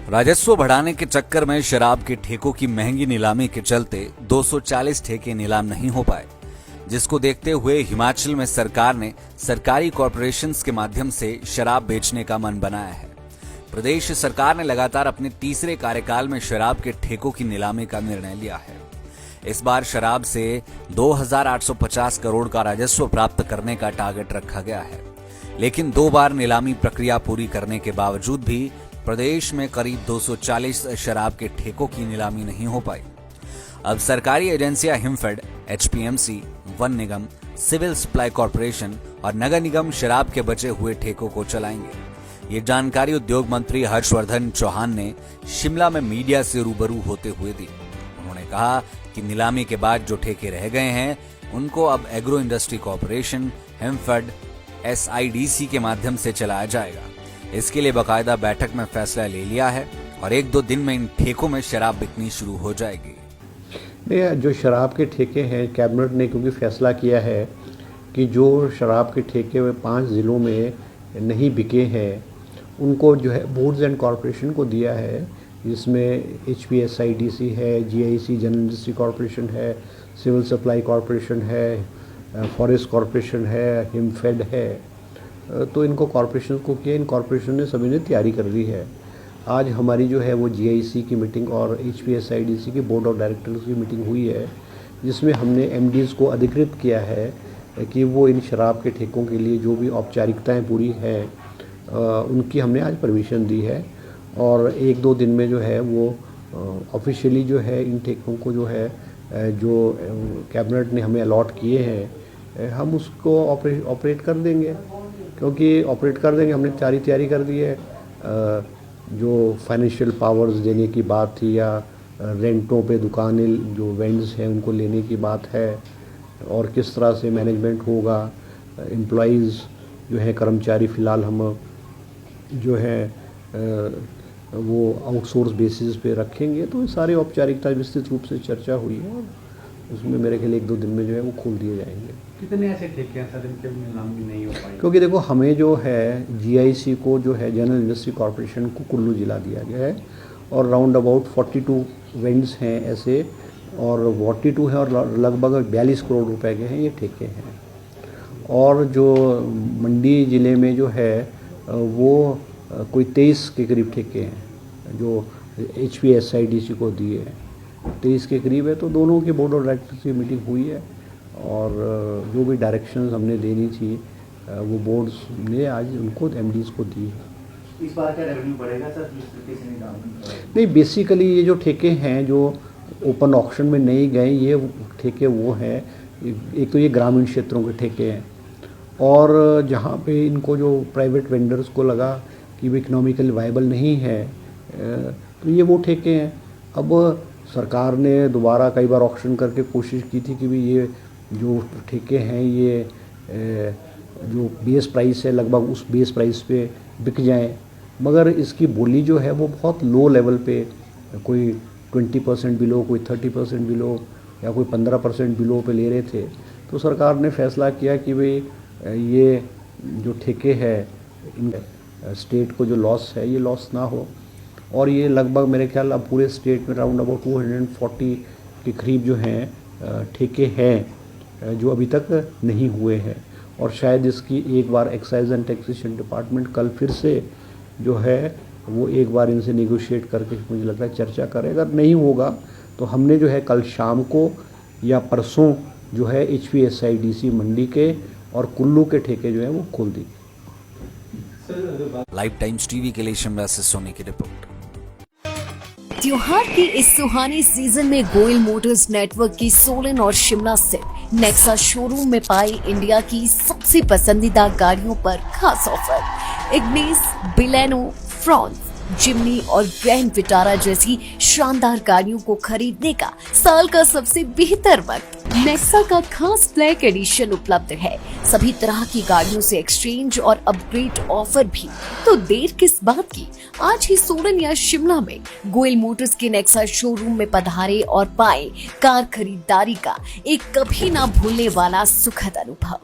राजस्व बढ़ाने के चक्कर में शराब के ठेकों की महंगी नीलामी के चलते 240 ठेके नीलाम नहीं हो पाए, जिसको देखते हुए हिमाचल में सरकार ने सरकारी कॉरपोरेशंस के माध्यम से शराब बेचने का मन बनाया है। प्रदेश सरकार ने लगातार अपने तीसरे कार्यकाल में शराब के ठेकों की नीलामी का निर्णय लिया है। इस बार शराब से 2,850 करोड़ का राजस्व प्राप्त करने का टारगेट रखा गया है, लेकिन 2 बार नीलामी प्रक्रिया पूरी करने के बावजूद भी प्रदेश में करीब 240 शराब के ठेकों की नीलामी नहीं हो पाई। अब सरकारी एजेंसियां हिमफेड, एचपीएमसी, वन निगम, सिविल सप्लाई कॉरपोरेशन और नगर निगम शराब के बचे हुए ठेकों को चलाएंगे। ये जानकारी उद्योग मंत्री हर्षवर्धन चौहान ने शिमला में मीडिया से रूबरू होते हुए दी। उन्होंने कहा कि नीलामी के बाद जो ठेके रह गए हैं उनको अब एग्रो इंडस्ट्री कॉरपोरेशन, हिमफेड, एसआईडीसी के माध्यम से चलाया जाएगा। इसके लिए बाकायदा बैठक में फैसला ले लिया है और 1-2 दिन में इन ठेकों में शराब बिकनी शुरू हो जाएगी। जो शराब के ठेके हैं, कैबिनेट ने क्योंकि फैसला किया है कि जो शराब के ठेके 5 ज़िलों में नहीं बिके हैं उनको जो है बोर्ड्स एंड कॉरपोरेशन को दिया है, जिसमें एचपीएसआईडीसी है, जीआईसी जनरल इंडस्ट्री कॉरपोरेशन है, सिविल सप्लाई कॉरपोरेशन है, फॉरेस्ट कॉरपोरेशन है, हिमफेड है। तो इनको कॉरपोरेशन को किया, इन कॉरपोरेशन ने सभी ने तैयारी कर ली है। आज हमारी जो है वो जीआईसी की मीटिंग और एचपीएसआईडीसी की बोर्ड ऑफ डायरेक्टर्स की मीटिंग हुई है, जिसमें हमने एमडीज़ को अधिकृत किया है कि वो इन शराब के ठेकों के लिए जो भी औपचारिकताएं पूरी हैं उनकी हमने आज परमिशन दी है और 1-2 दिन में जो है वो ऑफिशियली जो है इन ठेकों को जो है जो कैबिनेट ने हमें अलॉट किए हैं हम उसको ऑपरेट कर देंगे, क्योंकि ऑपरेट कर देंगे। हमने सारी तैयारी कर दी है। जो फाइनेंशियल पावर्स देने की बात थी या रेंटों पे दुकानें जो वेंड्स हैं उनको लेने की बात है और किस तरह से मैनेजमेंट होगा, एम्प्लॉइज़ जो है कर्मचारी फ़िलहाल हम जो है वो आउटसोर्स बेसिस पे रखेंगे। तो सारी औपचारिकता विस्तृत रूप से चर्चा हुई है और उसमें मेरे ख्याल 1-2 दिन में जो है वो खोल दिए जाएंगे। कितने ऐसे ठेके हैं सर इनके नीलामी नहीं हो पाई? क्योंकि देखो हमें जो है जीआईसी को जो है जनरल इंडस्ट्री कॉरपोरेशन को कुल्लू जिला दिया गया है और राउंड अबाउट 42 वेंड्स हैं ऐसे और 42 हैं और लगभग 42 करोड़ रुपए के हैं ये ठेके हैं। और जो मंडी ज़िले में जो है वो कोई 23 के करीब ठेके हैं जो एचपीएसआईडीसी को दिए हैं, 23 के करीब है। तो दोनों के बोर्ड ऑफ डायरेक्टर्स की मीटिंग हुई है और जो भी डायरेक्शंस हमने देनी थी वो बोर्ड्स ने आज उनको एमडीज़ को दी है। इस बार क्या रेवेन्यू बढ़ेगा सर जिस तरीके से नहीं, बेसिकली ये जो ठेके हैं जो ओपन ऑक्शन में नहीं गए ये ठेके वो हैं, एक तो ये ग्रामीण क्षेत्रों के ठेके हैं और जहाँ पे इनको जो प्राइवेट वेंडर्स को लगा कि वो इकोनॉमिकल वायबल नहीं है तो ये वो ठेके हैं। अब सरकार ने दोबारा कई बार ऑक्शन करके कोशिश की थी कि भी ये जो ठेके हैं ये जो बेस प्राइस है लगभग उस बेस प्राइस पे बिक जाएं, मगर इसकी बोली जो है वो बहुत लो लेवल पे, कोई 20% बिलो, कोई 30% बिलो या कोई 15% बिलो पे ले रहे थे। तो सरकार ने फैसला किया कि भाई ये जो ठेके है इन स्टेट को जो लॉस है ये लॉस ना हो और ये लगभग मेरे ख्याल अब पूरे स्टेट में राउंड अबाउट 240 के करीब जो हैं ठेके हैं जो अभी तक नहीं हुए हैं और शायद इसकी एक बार एक्साइज एंड टैक्सेशन डिपार्टमेंट कल फिर से जो है वो एक बार इनसे नेगोशिएट करके मुझे लगता है चर्चा करे। अगर नहीं होगा तो हमने जो है कल शाम को या परसों जो है एचपीएसआईडीसी मंडी के और कुल्लू के ठेके जो है वो खोल दी। लाइव टाइम्स टीवी के लिए शिमला से सोनी की रिपोर्ट। त्योहार की इस सुहानी सीजन में गोयल मोटर्स नेटवर्क की सोलन और शिमला स्थित नेक्सा शोरूम में पाई इंडिया की सबसे पसंदीदा गाड़ियों पर खास ऑफर। इग्निस, बिलेनो, फ्रॉन्स, जिम्नी और ग्रैंड विटारा जैसी शानदार गाड़ियों को खरीदने का साल का सबसे बेहतर वक्त। नेक्सा का खास ब्लैक एडिशन उपलब्ध है। सभी तरह की गाड़ियों से एक्सचेंज और अपग्रेड ऑफर भी। तो देर किस बात की, आज ही सोलन या शिमला में गोयल मोटर्स के नेक्सा शोरूम में पधारे और पाएं कार खरीदारी का एक कभी ना भूलने वाला सुखद अनुभव।